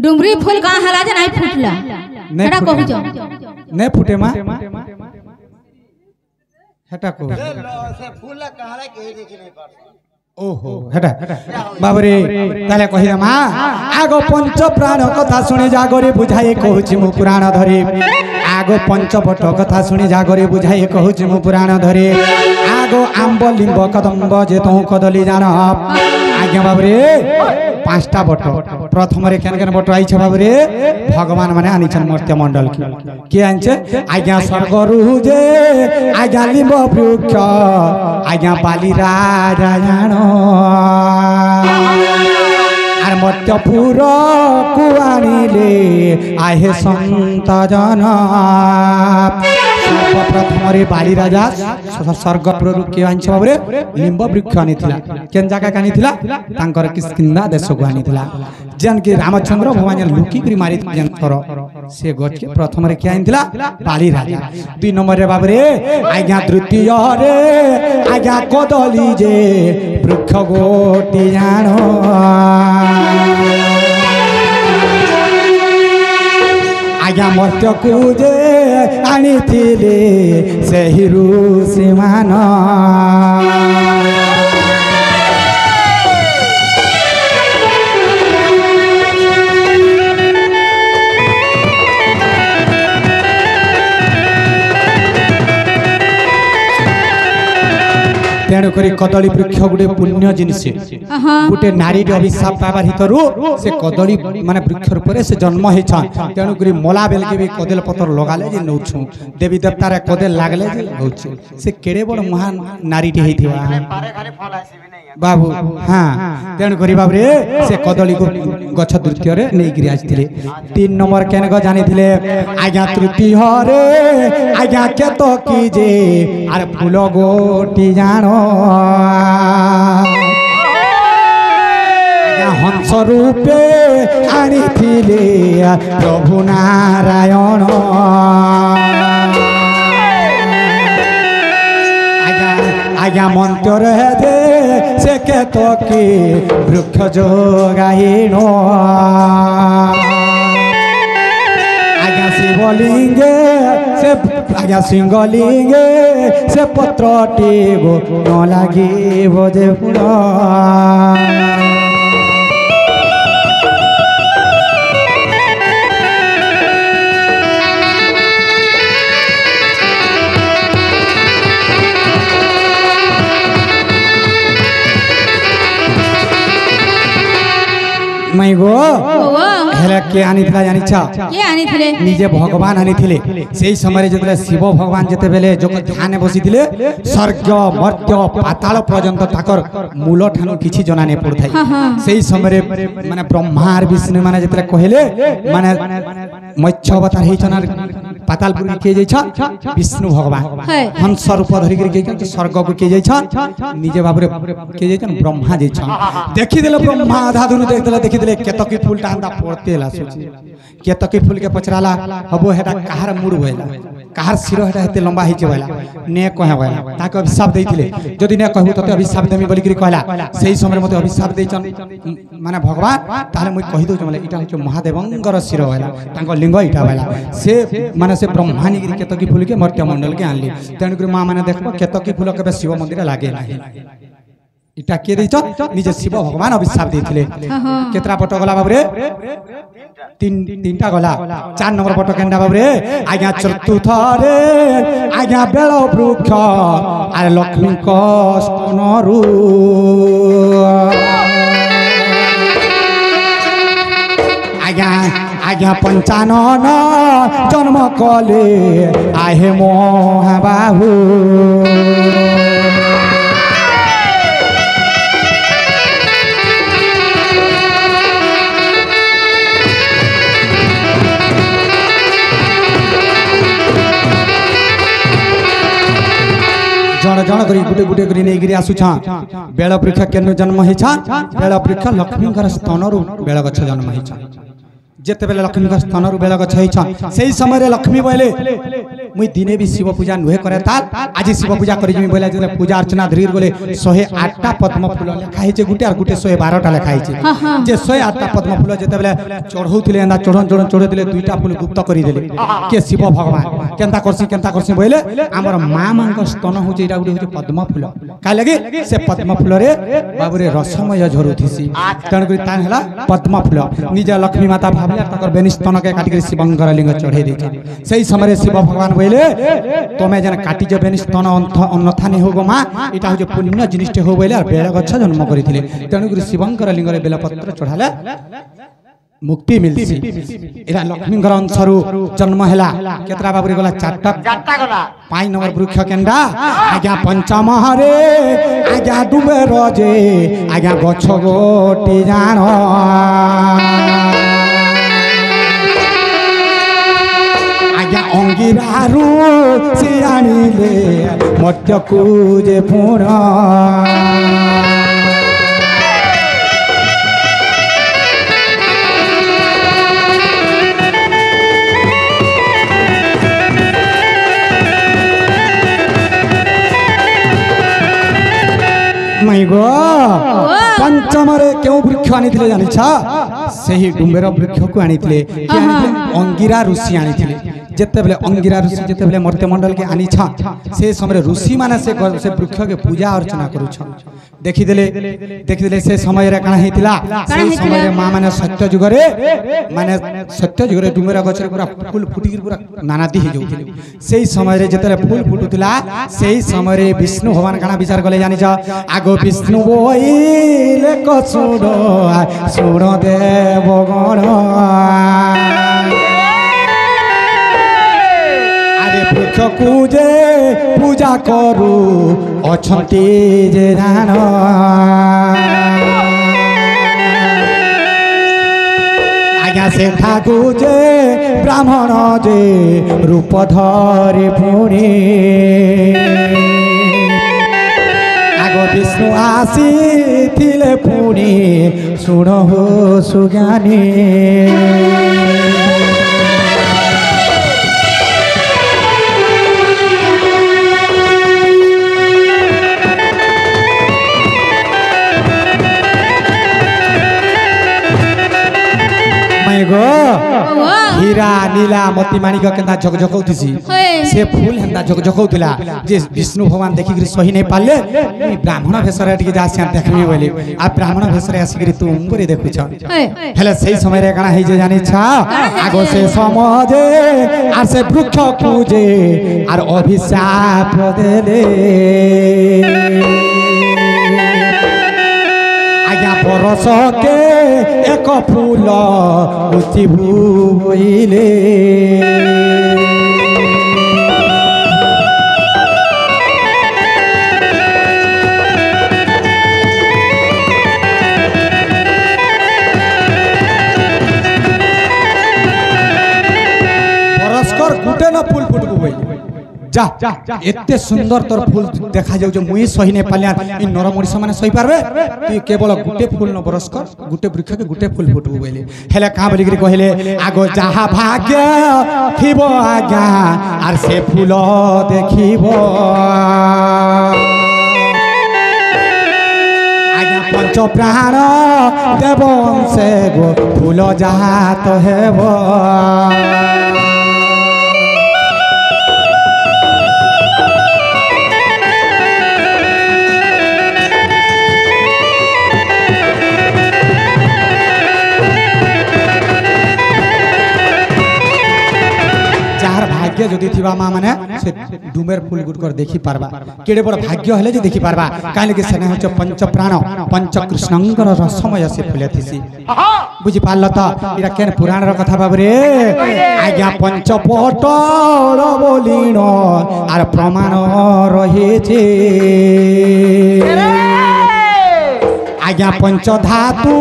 डुंगरी फूल कहाँ हला जे नहीं फूटला हेटा कहू जो नहीं फूटे मां हेटा को से फूल कहला के देखि नहीं पार ओहो हेटा बाबरे ताले कहि मा आगो पंच प्राण कथा सुनि जागरे बुझाए कहूची मु पुराण धरे आगो पंचवट कथा सुनि जागरे बुझाए कहूची मु पुराण धरे आगो आंब लिंब कदम्ब जे तू कदली जान आज्ञा बाबरे पांचटा बट प्रथम रे केन केन बट आइछ बाबरे भगवान माने आनिछन मर्त्य मंडल के आनछे आज्ञा स्वर्गरु जे आज्ञा लिंब वृक्ष आज्ञा बाली राजा जानो आर मर्त्यपुर कुआनिले आहे संत जन सर्वप्रथम रे बाली राजा स्वर्गपुर के आंछ बाबरे लिंब वृक्ष आनिथिला केन जाका कानिथिला तांकर किष्किंधा देश को आनिथिला जन के रामचंद्र भगवान लुकी करी मारी जंतर से गछ के प्रथम रे के आनिथिला बाली राजा दुई नंबर रे बाबरे आज्ञा तृतीय रे आज्ञा कदली जे वृक्ष गोटी जानो आज्ञा मर्त्य को जे आनिथिले सेहि ऋषि मान तेणुक कदली वृक्ष गोटे पुण्य जिनस गोटे नारी अभिशाप पाइबार हितरु से कदली माने वृक्ष रूप से जन्म होता तेणुक मला बेल के भी कदल पतर लगाले जे नौछु देवी देवतार कदल लागले जे नौछु से केड़े बड़ महान नारी टी हेथिबा बाबू हाँ तेणुक बाबरे से कदली को गछ द्वितीय रे नहीं गिरी आछथिले 3 नंबर केन ग जानिथिले आज्ञा तृतीय रे आज्ञा केत की जे आर फूल गोटी जानो हंस रूपे आनिथिले प्रभु नारायण आज्ञा मंत्र दे से केत की वृक्ष जोगाईण आज्ञा शिवलिंगे से आज्ञा सिंहलिंगे से पत्रटी गो न लागी बजे फूल मैं गो हेला के आनिथिला जानिछा के आनिथिले निजे भगवान आनिथिले सेही समय जतले शिव भगवान जते बेले जो ध्यान बसिथिले स्वर्ग मर्त्य पाताल पर्यंत ताकर मूल ठानु किछि जना नै पड़थाय सेही समय माने ब्रह्मा और विष्णु माने जतले कहले माने मत्स्य अवतार हेछन पातालपुर के जाइछा विष्णु भगवान हंस रूप धरि के स्वर्ग को के जाइछा निजे बाबरे के जाइछन ब्रह्मा जाइछा देखि देले ब्रह्मा आधा दुनु देखि देले केतकी फूल टांदा पड़ते ला सोची केतकी फूल के पचराला हबो हेटा कहार मुड़ होइला कहार सिर हेटा हेते लंबा हिच होइला ने कहे होइला ताके अभिशाप दैथिले जदि ने कहू तते अभिशाप देमी बोली करी कहला सेही समय मते अभिशाप दैछन माने भगवान ताले मुई कहि दउ माने इटा हो महादेवंगर सिर होइला तांको लिंग इटा होइला से माने से ब्रह्मानी गिरी केतकी फूल के मर्त्य मंडल के आनली तेणुक मां माने देखबो केतकी फूल के शिव मंदिर लागे नाही इटा के दैछ निजे शिव भगवान अभिशाप दैथिले केतरा पट गला बाबरे तीनटा गला 4 नंबर पट केंडा बाबरे आज्ञा चतुर्थ रे आज्ञा बेल वृक्ष आर लक्ष्मी को स्तनरु आज्ञा आज्ञा 55 जन्म कले आहे मोहबाहु जन जन करी गुटे गुटे करी नै गिरी आसुछा बेल वृक्ष केनु जन्म हेछा बेल वृक्ष लक्ष्मी घर स्तनरु बेल गछ जन्म हेछा जेते बेले लक्ष्मी घर स्तनरु बेल गछ हेछा सेही समय रे लक्ष्मी बोले মুই দিনে বি শিব পূজা নুহে করে তাল আজি শিব পূজা করি যিমি বলে যে পূজা অর্চনা ধরি গলে 108টা পদ্ম ফুল লেখা হইছে গুটে আর গুটে 112টা লেখা হইছে যে 108টা পদ্ম ফুল যেতে বেলে চড়াউଥିଲେ এন্দা চড়াউଥିଲେ দুইটা ফুল গুপ্ত করি দেলে কে শিব ভগবান কেনতা করছি বইলে আমার মা মাঙ্ক স্তন হচ্ছে এটা গুটে হচ্ছে পদ্ম ফুল কাই লাগি সে পদ্ম ফুলরে বাবুরে রসময় ঝরুথিছি তেণু করি তান হেলা পদ্ম ফুল নিজে লক্ষ্মী মাতা ভাবলে তাকর বেনি স্তনকে কাটি করে শিবঙ্কর লিঙ্গ চढ़ाई देखे সেই সময় শিব ভগবান বইলে তুমি যেন কাটি যে বেনি স্তন অন্যথা নি হোগো মা এটা হচ্ছে পুণ্য জিনিসটি হো বইলে আর বেল গছ জন্ম করিଥିଲେ তেণু করি শিবঙ্কর লিঙ্গরে বেলপত্র চढ़ाले मुक्ति मिलसी एरा लक्ष्मींकर अंशरु जन्म हैला केतरा बाबुरी गला चारटा गला 5 नंबर वृक्ष केंडा आज्ञा पंचम हरे आज्ञा डुबे रजे आज्ञा गछ गोटी जान आज्ञा अंगिरारु से आनिले मत्यकु जे पुण पंचमरे क्यों वृक्ष आनी जानी से ही डुम्बेर वृक्ष को आनी अंगिरा ऋषि आनी जिते बेले अंगिरा ऋषि जिते बेले मर्त्यमंडल के आनी से समय ऋषि माने से वृक्ष के पूजा अर्चना करू देखिदेले से समय रे काना हेतिला से समय रे मां माने सत्य जुगरे डुम्बेर गछरे पूरा फूल फुटी पूरा नानादी हे जाउथिले सेही समय रे जेतरे फूल फुटुतिला सेही समय रे विष्णु भगवान काना विचार कले जानि आगो विष्णु बोइले कसुडो सुण देवगण वृक्ष पूजे पूजा करू अछंती जे रान आज्ञा से ठाकु जे ब्राह्मण जे रूप धरे पुणी आगो विष्णु आसी थिले पुणी सुण हो सुज्ञानी हीरा नीला मोती माणिक केंदा झकझकौथिसी से फूल हेंदा झकझकौथिला जे विष्णु भगवान देखि कि सही नहीं पाले ब्राह्मण भेसरे टिके जासिया देखमी बोली आ ब्राह्मण भेसरे आसी कि तू उंगरे देखुछ हेले सही समय रे काना हे जे जानि छा आगो से समझे आर से वृक्ष पूजे आर अभिशाप देले आज्ञा परस के एक फूल उची भूले परस्पर गुटे न फूल फुटबो जा एते सुंदर तोर फूल देखा जाउ मुई सही ने पालिया इ नर मनीष माने सही पारबे तू केवल गुटे फूल न बरस कर गुटे वृक्ष के गुटे फूल फुटबो बोले हेले का बोली करी कहले आगो जहा भाग्य थिबो आज्ञा आर से फूल देखिबो आज्ञा पंच प्राण देव से गो फूल जहा तो हेबो भाग्य जदि थिबा मां माने से डुमेर फूल गुटकर देखि पारबा केडे बड़ भाग्य हले जे देखि पारबा काहे लगे सेना होच पंच प्राण पंच कृष्णंकर रसमय से फुले थिसी बुझि पारल त इरा केन पुराण र कथा बाबरे आज्ञा पंच पटल बोलिन आर प्रमाण रहे छे आज्ञा पंच धातु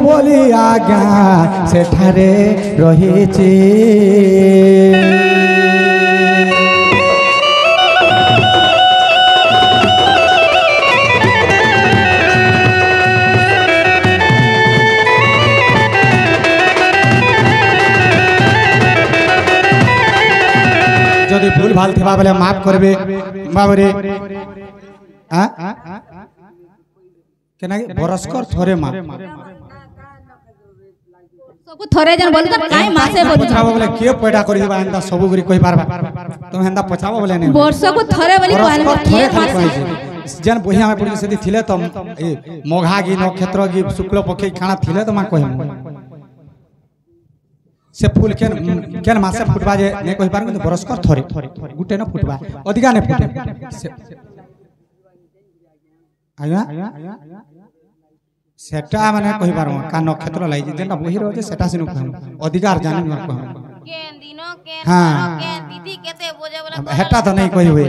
बोली आज्ञा सेठारे रहे छे जदि फूल भाल थिबा बेले माफ करबे बाबरे हां केना बरसकर थोरे माफ सबको थोरे जन बोली त काई मासे बोली पछाबो बोले के पैदा करि दिबा एंदा सबु गुरी कहि पारबा तुम हेंदा पछाबो बोले नै वर्ष को थोरे बोली कहले के मासे जन बहिया में पुलिस यदि थिले त मोघा गी नक्षत्र गी शुक्ल पक्षी खाना थिले त मा कहिम से फूल केन मासे फुटबा जे नै कहि पार কিন্তু बरसकर थोरे गुटे न फुटबा अधिका नै फुटे आया सेटा माने कहि पार का नक्षत्र लाई जेटा बहि रहो सेटा सिनु कहम अधिकार जानि न कहम के दिनो के हां के तिथि केते बोजे बोला हेटा त नै कहि होय